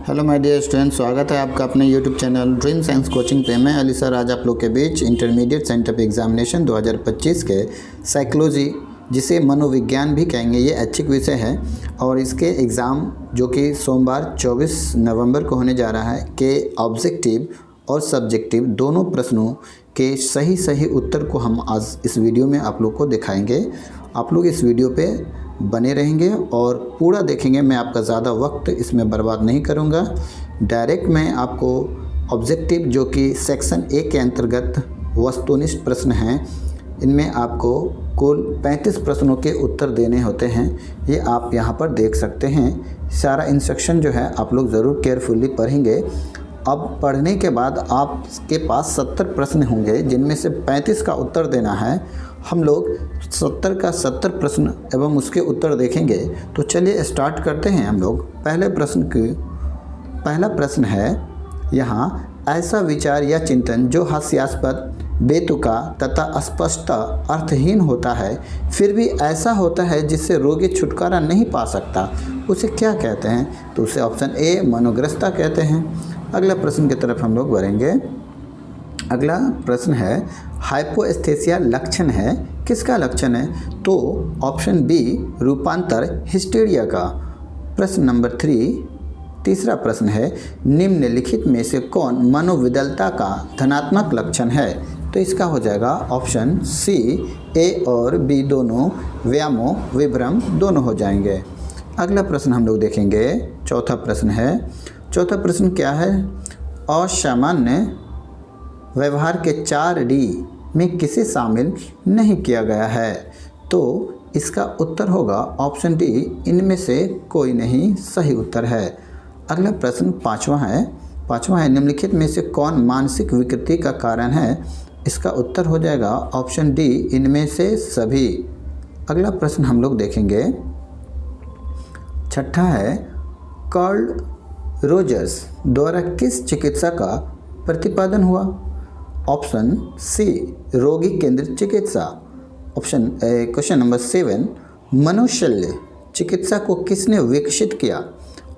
Hello my dear student, स्वागत है आपका अपने YouTube channel dream science coaching पे। मैं अली सर आज आप लोग के बीच इंटरमीडिएट सेंटर ऑफ एग्जामिनेशन 2025 के साइकोलॉजी, जिसे मनोविज्ञान भी कहेंगे, ये ऐच्छिक विषय है और इसके एग्ज़ाम जो कि सोमवार 24 नवंबर को होने जा रहा है के ऑब्जेक्टिव और सब्जेक्टिव दोनों प्रश्नों के सही उत्तर को हम आज इस वीडियो में आप लोग को दिखाएंगे। आप लोग इस वीडियो पे बने रहेंगे और पूरा देखेंगे। मैं आपका ज़्यादा वक्त इसमें बर्बाद नहीं करूँगा। डायरेक्ट मैं आपको ऑब्जेक्टिव जो कि सेक्शन ए के अंतर्गत वस्तुनिष्ठ प्रश्न हैं, इनमें आपको कुल 35 प्रश्नों के उत्तर देने होते हैं। ये आप यहाँ पर देख सकते हैं। सारा इंस्ट्रक्शन जो है आप लोग ज़रूर केयरफुली पढ़ेंगे। अब पढ़ने के बाद आपके पास 70 प्रश्न होंगे, जिनमें से 35 का उत्तर देना है। हम लोग 70 का 70 प्रश्न एवं उसके उत्तर देखेंगे। तो चलिए स्टार्ट करते हैं हम लोग। पहला प्रश्न है यहाँ, ऐसा विचार या चिंतन जो हास्यास्पद, बेतुका तथा स्पष्ट अर्थहीन होता है, फिर भी ऐसा होता है जिससे रोगी छुटकारा नहीं पा सकता, उसे क्या कहते हैं? तो उसे ऑप्शन ए मनोग्रस्ता कहते हैं। अगला प्रश्न की तरफ हम लोग बढ़ेंगे। अगला प्रश्न है, हाइपोएस्थेसिया लक्षण है, किसका लक्षण है? तो ऑप्शन बी रूपांतर, हिस्टीरिया का। प्रश्न नंबर 3, तीसरा प्रश्न है, निम्नलिखित में से कौन मनोविदलता का धनात्मक लक्षण है? तो इसका हो जाएगा ऑप्शन सी, ए और बी दोनों व्यामोह, विभ्रम दोनों हो जाएंगे। अगला प्रश्न हम लोग देखेंगे। चौथा प्रश्न क्या है? असामान्य व्यवहार के 4D में किसे शामिल नहीं किया गया है? तो इसका उत्तर होगा ऑप्शन डी, इनमें से कोई नहीं सही उत्तर है। अगला प्रश्न पाँचवा है, निम्नलिखित में से कौन मानसिक विकृति का कारण है? इसका उत्तर हो जाएगा ऑप्शन डी, इनमें से सभी। अगला प्रश्न हम लोग देखेंगे। छठा है, कार्ल रोजर्स द्वारा किस चिकित्सा का प्रतिपादन हुआ? ऑप्शन सी, रोगी केंद्रित चिकित्सा। क्वेश्चन नंबर 7, मनोशल्य चिकित्सा को किसने विकसित किया?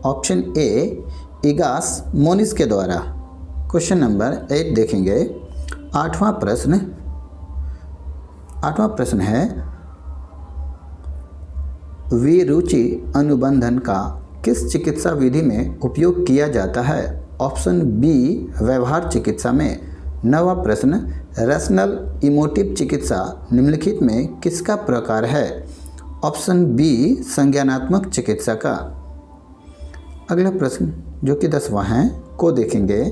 ऑप्शन ए, इगास मोनिस के द्वारा। क्वेश्चन नंबर 8 देखेंगे। आठवां प्रश्न है, विरुचि अनुबंधन का किस चिकित्सा विधि में उपयोग किया जाता है? ऑप्शन बी, व्यवहार चिकित्सा में। नवा प्रश्न, रैशनल इमोटिव चिकित्सा निम्नलिखित में किसका प्रकार है? ऑप्शन बी, संज्ञानात्मक चिकित्सा का। अगला प्रश्न जो कि 10वां है को देखेंगे।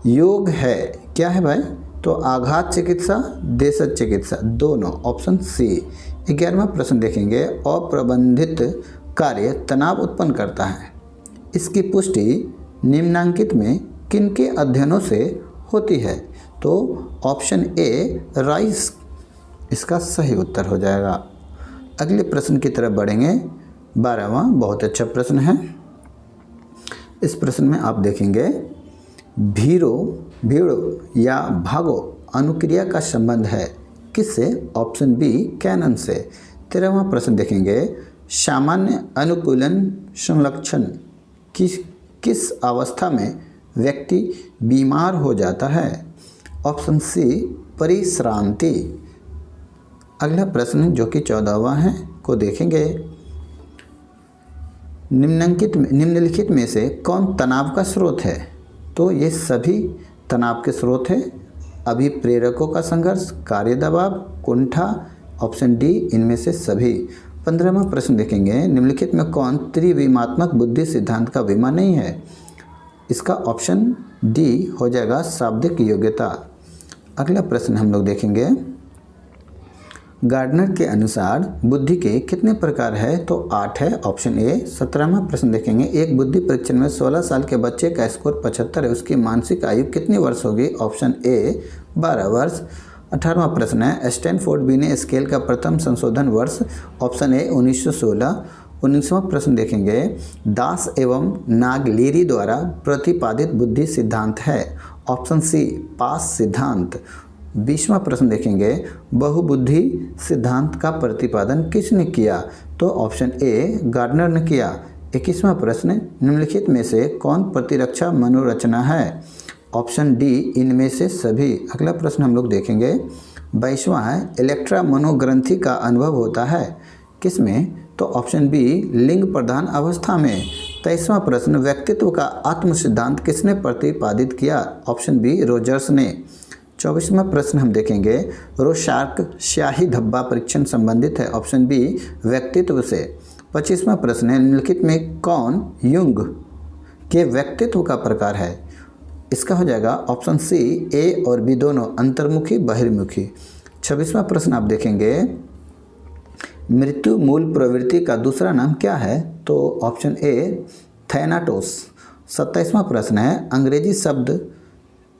योग है, क्या है भाई? तो आघात चिकित्सा, देशज चिकित्सा दोनों, ऑप्शन सी। 11वां प्रश्न देखेंगे। अप्रबंधित कार्य तनाव उत्पन्न करता है, इसकी पुष्टि निम्नांकित में किनके अध्ययनों से होती है? तो ऑप्शन ए, राइस इसका सही उत्तर हो जाएगा। अगले प्रश्न की तरफ बढ़ेंगे। 12वां बहुत अच्छा प्रश्न है। इस प्रश्न में आप देखेंगे, भीड़ो या भागो अनुक्रिया का संबंध है किससे? ऑप्शन बी, कैनन से। 13वां प्रश्न देखेंगे। सामान्य अनुकूलन संलक्षण किस अवस्था में व्यक्ति बीमार हो जाता है? ऑप्शन सी, परिश्रांति। अगला प्रश्न जो कि 14वां है को देखेंगे। निम्नलिखित में से कौन तनाव का स्रोत है? तो ये सभी तनाव के स्रोत हैं। अभिप्रेरकों का संघर्ष, कार्य दबाव, कुंठा, ऑप्शन डी, इनमें से सभी। 15वां प्रश्न देखेंगे। निम्नलिखित में कौन त्रिविमात्मक बुद्धि सिद्धांत का विमा नहीं है? इसका ऑप्शन डी हो जाएगा, शाब्दिक योग्यता। अगला प्रश्न हम लोग देखेंगे। गार्डनर के अनुसार बुद्धि के कितने प्रकार है? तो 8 है, ऑप्शन ए। 17वां प्रश्न देखेंगे। एक बुद्धि परीक्षण में 16 साल के बच्चे का स्कोर 75 है, उसकी मानसिक आयु कितनी वर्ष होगी? ऑप्शन ए, 12 वर्ष। 18वां प्रश्न है, स्टैनफोर्ड बिने स्केल का प्रथम संशोधन वर्ष? Option A, 1916। 19वां प्रश्न देखेंगे। दास एवं नागलेरी द्वारा प्रतिपादित बुद्धि सिद्धांत है? ऑप्शन सी, पास सिद्धांत। 20वां प्रश्न देखेंगे। बहुबुद्धि सिद्धांत का प्रतिपादन किसने किया? तो ऑप्शन ए, गार्डनर ने किया। 21वां प्रश्न, निम्नलिखित में से कौन प्रतिरक्षा मनोरचना है? ऑप्शन डी इनमें से सभी। अगला प्रश्न हम लोग देखेंगे 22वां है, इलेक्ट्रा मनोग्रंथि का अनुभव होता है किसमें? तो ऑप्शन बी लिंग प्रधान अवस्था में। 23वां प्रश्न, व्यक्तित्व का आत्म सिद्धांत किसने प्रतिपादित किया? ऑप्शन बी रोजर्स ने। 24वां प्रश्न हम देखेंगे रोशार्क स्याही धब्बा परीक्षण संबंधित है। ऑप्शन बी व्यक्तित्व से। 25वां प्रश्न है, निम्नलिखित में कौन युंग के व्यक्तित्व का प्रकार है? इसका हो जाएगा ऑप्शन सी ए और बी दोनों, अंतर्मुखी बहिर्मुखी। 26वां प्रश्न आप देखेंगे मृत्यु मूल प्रवृत्ति का दूसरा नाम क्या है? तो ऑप्शन ए थैनाटोस। 27वां प्रश्न है, अंग्रेजी शब्द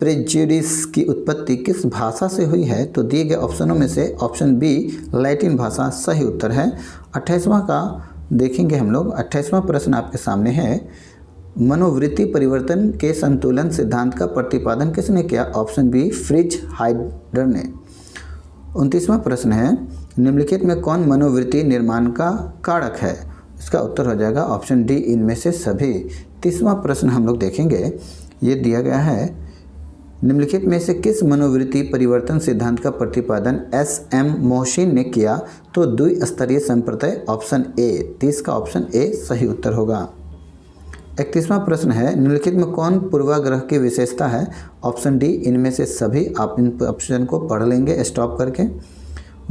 प्रेजुडिस की उत्पत्ति किस भाषा से हुई है? तो दिए गए ऑप्शनों में से ऑप्शन बी लैटिन भाषा सही उत्तर है। 28वां का देखेंगे हम लोग। 28वां प्रश्न आपके सामने है, मनोवृत्ति परिवर्तन के संतुलन सिद्धांत का प्रतिपादन किसने किया? ऑप्शन बी फ्रिज हाइडर ने। 29वां प्रश्न है, निम्नलिखित में कौन मनोवृत्ति निर्माण का कारक है? इसका उत्तर हो जाएगा ऑप्शन डी इनमें से सभी। 30वां प्रश्न हम लोग देखेंगे, ये दिया गया है, निम्नलिखित में से किस मनोवृत्ति परिवर्तन सिद्धांत का प्रतिपादन एस.एम. मोहसिन ने किया? तो द्विस्तरीय संप्रदाय ऑप्शन ए। 30 का ऑप्शन ए सही उत्तर होगा। 31वां प्रश्न है, निम्नलिखित में कौन पूर्वाग्रह की विशेषता है? ऑप्शन डी इनमें से सभी। आप इन ऑप्शन को पढ़ लेंगे स्टॉप करके।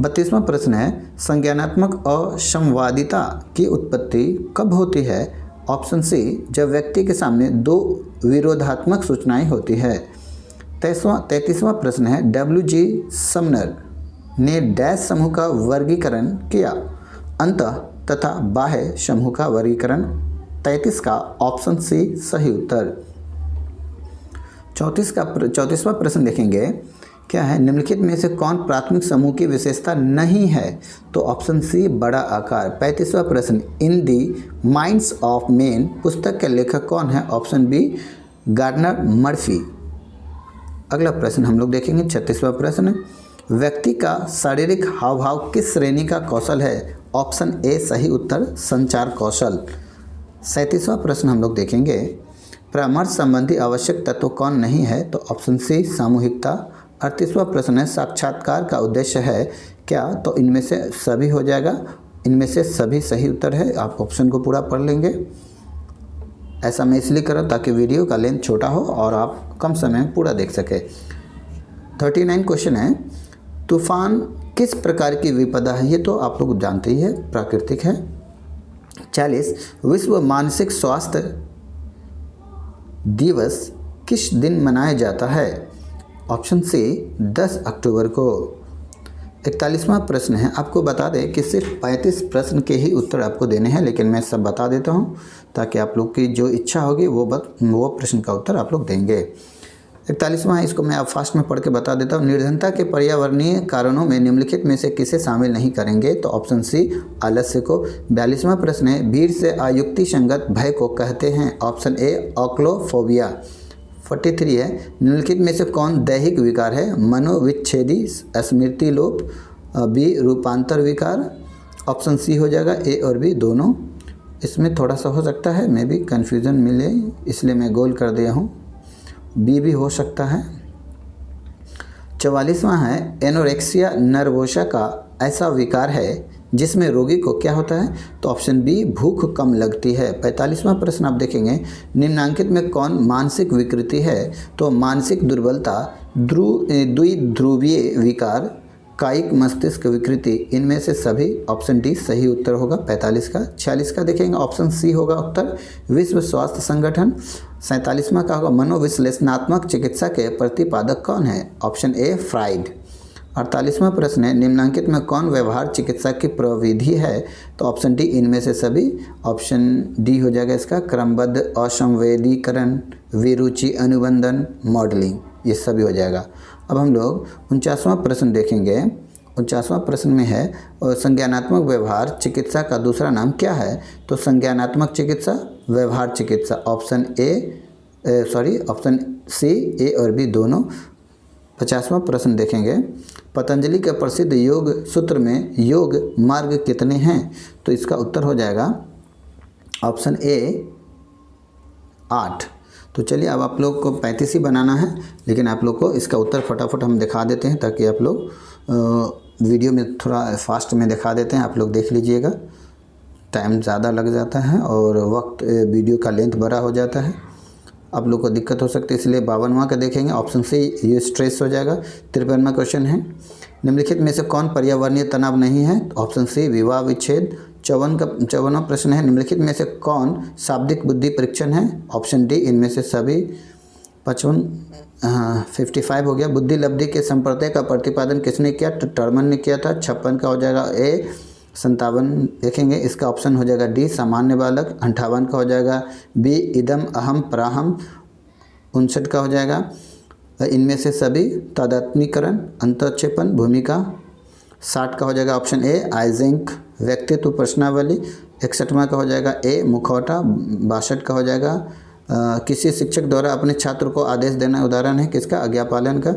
32वां प्रश्न है, संज्ञानात्मक असंवादिता की उत्पत्ति कब होती है? ऑप्शन सी जब व्यक्ति के सामने दो विरोधात्मक सूचनाएं होती है। 33वां प्रश्न है, डब्ल्यू.जी. समनर ने डैश समूह का वर्गीकरण किया? अंतः तथा बाह्य समूह का वर्गीकरण। 33 का ऑप्शन सी सही उत्तर। 34वां प्रश्न देखेंगे, क्या है? निम्नलिखित में से कौन प्राथमिक समूह की विशेषता नहीं है? तो ऑप्शन सी बड़ा आकार। 35वां प्रश्न, in the minds of men पुस्तक के लेखक कौन है? Option B Gardner Murphy. अगला प्रश्न हम लोग देखेंगे 36वां प्रश्न, व्यक्ति का शारीरिक हाव भाव किस श्रेणी का कौशल है? ऑप्शन ए सही उत्तर संचार कौशल। 37वां प्रश्न हम लोग देखेंगे, परामर्श संबंधी आवश्यक तत्व कौन नहीं है? तो ऑप्शन सी सामूहिकता। 38वां प्रश्न है, साक्षात्कार का उद्देश्य है क्या? तो इनमें से सभी हो जाएगा, इनमें से सभी सही उत्तर है। आप ऑप्शन को पूरा पढ़ लेंगे। ऐसा मैं इसलिए कर रहा हूँ ताकि वीडियो का लेंथ छोटा हो और आप कम समय में पूरा देख सके। 39 क्वेश्चन है, तूफान किस प्रकार की विपदा है? ये तो आप लोग जानते ही है, प्राकृतिक है। 40 विश्व मानसिक स्वास्थ्य दिवस किस दिन मनाया जाता है? ऑप्शन सी 10 अक्टूबर को। 41वां प्रश्न है, आपको बता दें कि सिर्फ 35 प्रश्न के ही उत्तर आपको देने हैं, लेकिन मैं सब बता देता हूं ताकि आप लोग की जो इच्छा होगी वो प्रश्न का उत्तर आप लोग देंगे। 41वां है, इसको मैं आप फास्ट में पढ़ के बता देता हूँ। निर्धनता के पर्यावरणीय कारणों में निम्नलिखित में से किसे शामिल नहीं करेंगे? तो ऑप्शन सी आलस्य को। 42वां प्रश्न है, भीड़ से अयुक्ति संगत भय को कहते हैं? Option A ऑक्लोफोबिया। 43 है, निम्नलिखित में से कौन दैहिक विकार है? मनोविच्छेदी, स्मृति लोप, बी रूपांतर विकार। ऑप्शन सी हो जाएगा, ए और बी दोनों। इसमें थोड़ा सा हो सकता है मे भी कन्फ्यूज़न मिले, इसलिए मैं गोल कर दिया हूँ, बी भी हो सकता है। 44वां है, एनोरेक्सिया नर्वोसा का ऐसा विकार है जिसमें रोगी को क्या होता है? तो ऑप्शन बी भूख कम लगती है। 45वां प्रश्न आप देखेंगे, निम्नांकित में कौन मानसिक विकृति है? तो मानसिक दुर्बलता, द्विध्रुवीय विकार, कायिक मस्तिष्क विकृति, इनमें से सभी। ऑप्शन डी सही उत्तर होगा 45 का। 46 का देखेंगे, ऑप्शन सी होगा उत्तर विश्व स्वास्थ्य संगठन। 47वां का होगा, मनोविश्लेषणात्मक चिकित्सा के प्रतिपादक कौन है? Option A fried. 48वां प्रश्न है, निम्नांकित में कौन व्यवहार चिकित्सा की प्रविधि है? तो ऑप्शन डी इनमें से सभी। ऑप्शन डी हो जाएगा इसका क्रमबद्ध असंवेदीकरण, विरुचि अनुबंधन, मॉडलिंग, ये सभी हो जाएगा। अब हम लोग 49वां प्रश्न देखेंगे। 49वां प्रश्न में है, संज्ञानात्मक व्यवहार चिकित्सा का दूसरा नाम क्या है? तो संज्ञानात्मक चिकित्सा, व्यवहार चिकित्सा। ऑप्शन ऑप्शन सी ए और बी दोनों। 50वां प्रश्न देखेंगे, पतंजलि के प्रसिद्ध योग सूत्र में योग मार्ग कितने हैं? तो इसका उत्तर हो जाएगा ऑप्शन ए 8। तो चलिए अब आप लोग को 35 ही बनाना है, लेकिन आप लोग को इसका उत्तर फटाफट हम दिखा देते हैं ताकि आप लोग वीडियो में थोड़ा फास्ट में दिखा देते हैं, आप लोग देख लीजिएगा। टाइम ज़्यादा लग जाता है और वक्त वीडियो का लेंथ बड़ा हो जाता है, आप लोग को दिक्कत हो सकती है, इसलिए 52वां का देखेंगे। ऑप्शन सी ये स्ट्रेस हो जाएगा। 53वां क्वेश्चन है, निम्नलिखित में से कौन पर्यावरणीय तनाव नहीं है? ऑप्शन सी विवाह विच्छेद। 54वां प्रश्न है, निम्नलिखित में से कौन शाब्दिक बुद्धि परीक्षण है? ऑप्शन डी इनमें से सभी। 55 हो गया, बुद्धि लब्धि के संप्रत्यय का प्रतिपादन किसने किया? टर्मन ने किया था। 56 का हो जाएगा ए 57 देखेंगे, इसका ऑप्शन हो जाएगा डी सामान्य बालक। 58 का हो जाएगा बी इदम अहम प्राहम। 59 का हो जाएगा इनमें से सभी तादात्म्यकरण अंतःक्षेपण भूमिका। 60 का हो जाएगा ऑप्शन ए आइजेंक व्यक्तित्व प्रश्नावली। 61वां का हो जाएगा ए मुखौटा। 62 का हो जाएगा किसी शिक्षक द्वारा अपने छात्र को आदेश देना, उदाहरण है किसका? आज्ञापालन का।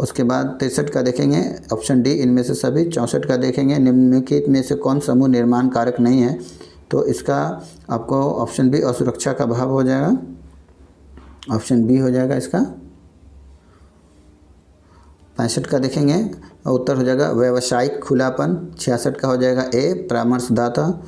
उसके बाद 63 का देखेंगे ऑप्शन डी इनमें से सभी। 64 का देखेंगे निम्नलिखित में से कौन समूह निर्माण कारक नहीं है? तो इसका आपको ऑप्शन बी असुरक्षा का भाव हो जाएगा, ऑप्शन बी हो जाएगा इसका। 65 का देखेंगे उत्तर हो जाएगा व्यावसायिक खुलापन। 66 का हो जाएगा ए परामर्शदाता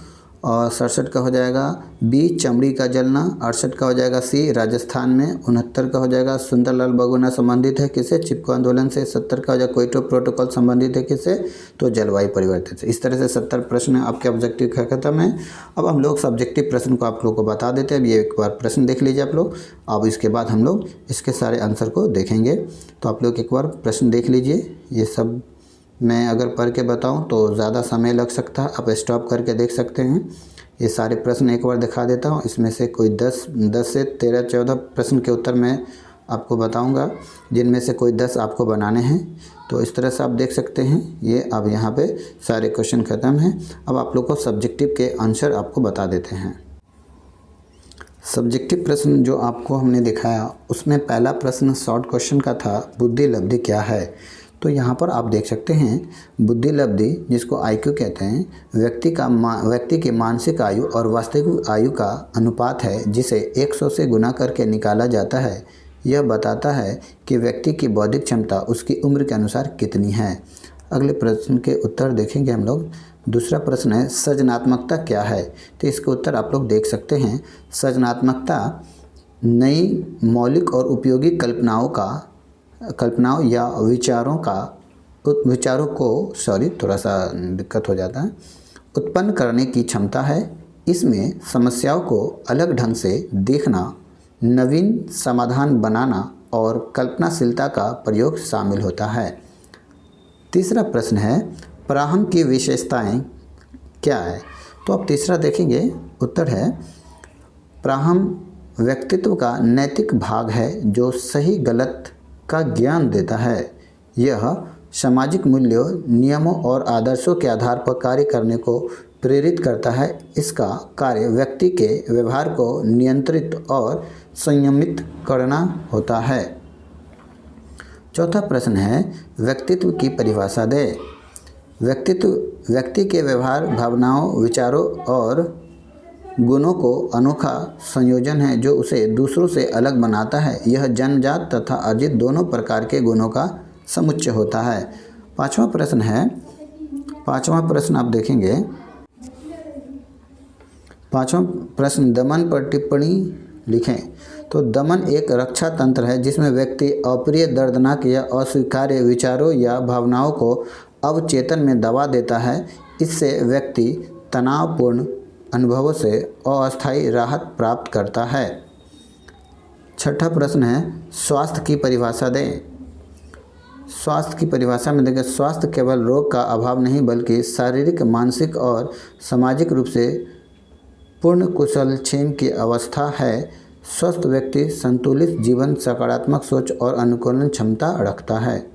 और 67 का हो जाएगा बी चमड़ी का जलना। 68 का हो जाएगा सी राजस्थान में। 69 का हो जाएगा सुंदरलाल बहुगुणा संबंधित है किससे? चिपको आंदोलन से। 70 का हो जाएगा क्योटो प्रोटोकॉल संबंधित है किससे? तो जलवायु परिवर्तन से। इस तरह से 70 प्रश्न आपके ऑब्जेक्टिव का खत्म है। अब हम लोग सब्जेक्टिव प्रश्न को आप लोग को बता देते हैं। अब ये एक बार प्रश्न देख लीजिए आप लोग, अब इसके बाद हम लोग इसके सारे आंसर को देखेंगे। तो आप लोग एक बार प्रश्न देख लीजिए। ये सब मैं अगर पढ़ के बताऊं तो ज़्यादा समय लग सकता है, आप स्टॉप करके देख सकते हैं। ये सारे प्रश्न एक बार दिखा देता हूं, इसमें से कोई 10 से 13-14 प्रश्न के उत्तर मैं आपको बताऊंगा, जिनमें से कोई 10 आपको बनाने हैं। तो इस तरह से आप देख सकते हैं। ये अब यहाँ पे सारे क्वेश्चन ख़त्म हैं। अब आप लोग को सब्जेक्टिव के आंसर आपको बता देते हैं। सब्जेक्टिव प्रश्न जो आपको हमने दिखाया उसमें पहला प्रश्न शॉर्ट क्वेश्चन का था, बुद्धि लब्धि क्या है? तो यहाँ पर आप देख सकते हैं बुद्धि लब्धि जिसको IQ कहते हैं, व्यक्ति की मानसिक आयु और वास्तविक आयु का अनुपात है, जिसे 100 से गुना करके निकाला जाता है। यह बताता है कि व्यक्ति की बौद्धिक क्षमता उसकी उम्र के अनुसार कितनी है। अगले प्रश्न के उत्तर देखेंगे हम लोग। दूसरा प्रश्न है सृजनात्मकता क्या है? तो इसके उत्तर आप लोग देख सकते हैं। सृजनात्मकता नई मौलिक और उपयोगी कल्पनाओं या विचारों को थोड़ा सा दिक्कत हो जाता है, उत्पन्न करने की क्षमता है। इसमें समस्याओं को अलग ढंग से देखना, नवीन समाधान बनाना और कल्पनाशीलता का प्रयोग शामिल होता है। तीसरा प्रश्न है प्राहम की विशेषताएं क्या है? तो आप तीसरा देखेंगे, उत्तर है प्राहम व्यक्तित्व का नैतिक भाग है जो सही गलत का ज्ञान देता है। यह सामाजिक मूल्यों, नियमों और आदर्शों के आधार पर कार्य करने को प्रेरित करता है। इसका कार्य व्यक्ति के व्यवहार को नियंत्रित और संयमित करना होता है। चौथा प्रश्न है व्यक्तित्व की परिभाषा दे। व्यक्तित्व व्यक्ति के व्यवहार, भावनाओं, विचारों और गुणों को अनोखा संयोजन है जो उसे दूसरों से अलग बनाता है। यह जन्मजात तथा अर्जित दोनों प्रकार के गुणों का समुच्चय होता है। पांचवा प्रश्न आप देखेंगे। पांचवा प्रश्न दमन पर टिप्पणी लिखें। तो दमन एक रक्षा तंत्र है जिसमें व्यक्ति अप्रिय, दर्दनाक या अस्वीकार्य विचारों या भावनाओं को अवचेतन में दबा देता है। इससे व्यक्ति तनावपूर्ण अनुभवों से अस्थायी राहत प्राप्त करता है। छठा प्रश्न है स्वास्थ्य की परिभाषा दें। स्वास्थ्य की परिभाषा में देखिए, स्वास्थ्य केवल रोग का अभाव नहीं बल्कि शारीरिक, मानसिक और सामाजिक रूप से पूर्ण कुशलक्षेम की अवस्था है। स्वस्थ व्यक्ति संतुलित जीवन, सकारात्मक सोच और अनुकूलन क्षमता रखता है।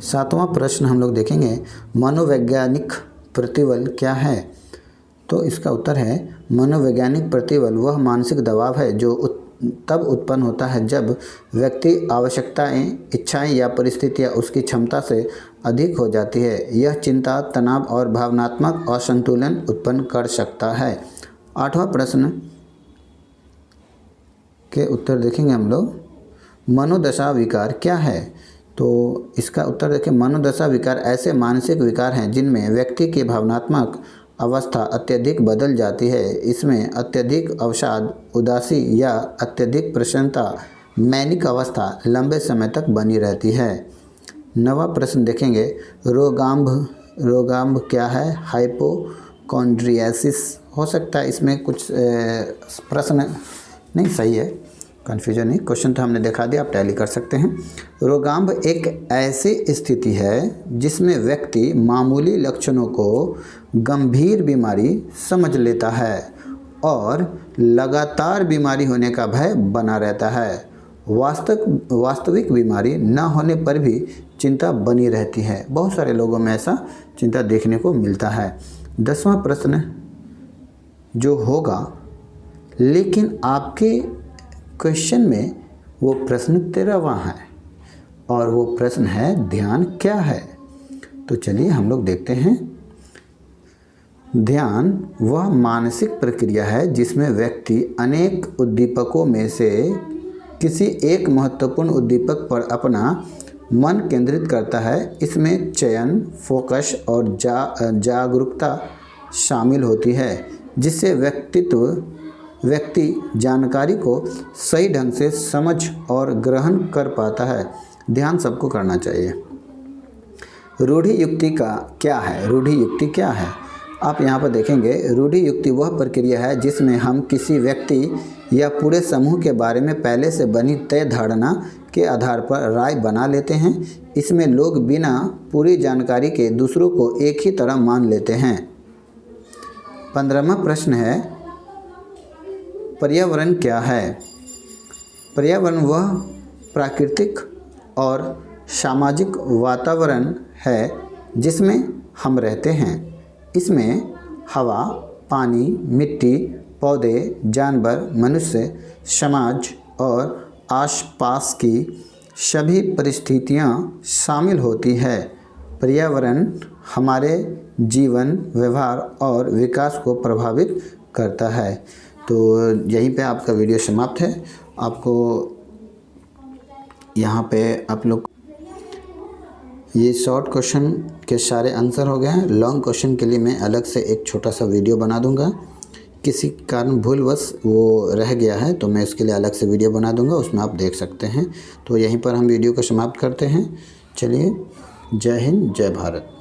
सातवां प्रश्न हम लोग देखेंगे मनोवैज्ञानिक प्रतिबल क्या है? तो इसका उत्तर है मनोवैज्ञानिक प्रतिबल वह मानसिक दबाव है जो तब उत्पन्न होता है जब व्यक्ति आवश्यकताएं, इच्छाएं या परिस्थितियां उसकी क्षमता से अधिक हो जाती है। यह चिंता, तनाव और भावनात्मक असंतुलन उत्पन्न कर सकता है। 8वां प्रश्न के उत्तर देखेंगे हम लोग। मनोदशा विकार क्या है? तो इसका उत्तर देखें, मनोदशा विकार ऐसे मानसिक विकार हैं जिनमें व्यक्ति की भावनात्मक अवस्था अत्यधिक बदल जाती है। इसमें अत्यधिक अवसाद, उदासी या अत्यधिक प्रसन्नता, मैनिक अवस्था लंबे समय तक बनी रहती है। 9वां प्रश्न देखेंगे, रोगाम्भ क्या है? हाइपोकॉन्ड्रियासिस हो सकता है, इसमें कुछ प्रश्न नहीं सही है, कन्फ्यूजन नहीं, क्वेश्चन तो हमने दिखा दिया, आप टैली कर सकते हैं। रोगाम्भ एक ऐसी स्थिति है जिसमें व्यक्ति मामूली लक्षणों को गंभीर बीमारी समझ लेता है और लगातार बीमारी होने का भय बना रहता है। वास्तविक बीमारी न होने पर भी चिंता बनी रहती है। बहुत सारे लोगों में ऐसा चिंता देखने को मिलता है। 10वां प्रश्न जो होगा, लेकिन आपके क्वेश्चन में वो प्रश्न 13वां है और वो प्रश्न है ध्यान क्या है? तो चलिए हम लोग देखते हैं। ध्यान वह मानसिक प्रक्रिया है जिसमें व्यक्ति अनेक उद्दीपकों में से किसी एक महत्वपूर्ण उद्दीपक पर अपना मन केंद्रित करता है। इसमें चयन, फोकस और जागरूकता शामिल होती है, जिससे व्यक्ति जानकारी को सही ढंग से समझ और ग्रहण कर पाता है। ध्यान सबको करना चाहिए। रूढ़ि युक्ति का क्या है? रूढ़ि युक्ति क्या है? आप यहाँ पर देखेंगे, रूढ़ि युक्ति वह प्रक्रिया है जिसमें हम किसी व्यक्ति या पूरे समूह के बारे में पहले से बनी तय धारणा के आधार पर राय बना लेते हैं। इसमें लोग बिना पूरी जानकारी के दूसरों को एक ही तरह मान लेते हैं। 15वां प्रश्न है, पर्यावरण क्या है? पर्यावरण वह प्राकृतिक और सामाजिक वातावरण है जिसमें हम रहते हैं। इसमें हवा, पानी, मिट्टी, पौधे, जानवर, मनुष्य, समाज और आसपास की सभी परिस्थितियां शामिल होती है। पर्यावरण हमारे जीवन, व्यवहार और विकास को प्रभावित करता है। तो यहीं पे आपका वीडियो समाप्त है। आपको यहाँ पे आप लोग ये शॉर्ट क्वेश्चन के सारे आंसर हो गए हैं। लॉन्ग क्वेश्चन के लिए मैं अलग से एक छोटा सा वीडियो बना दूंगा। किसी कारण भूलवश वो रह गया है तो मैं उसके लिए अलग से वीडियो बना दूंगा, उसमें आप देख सकते हैं। तो यहीं पर हम वीडियो को समाप्त करते हैं। चलिए, जय हिंद, जय भारत।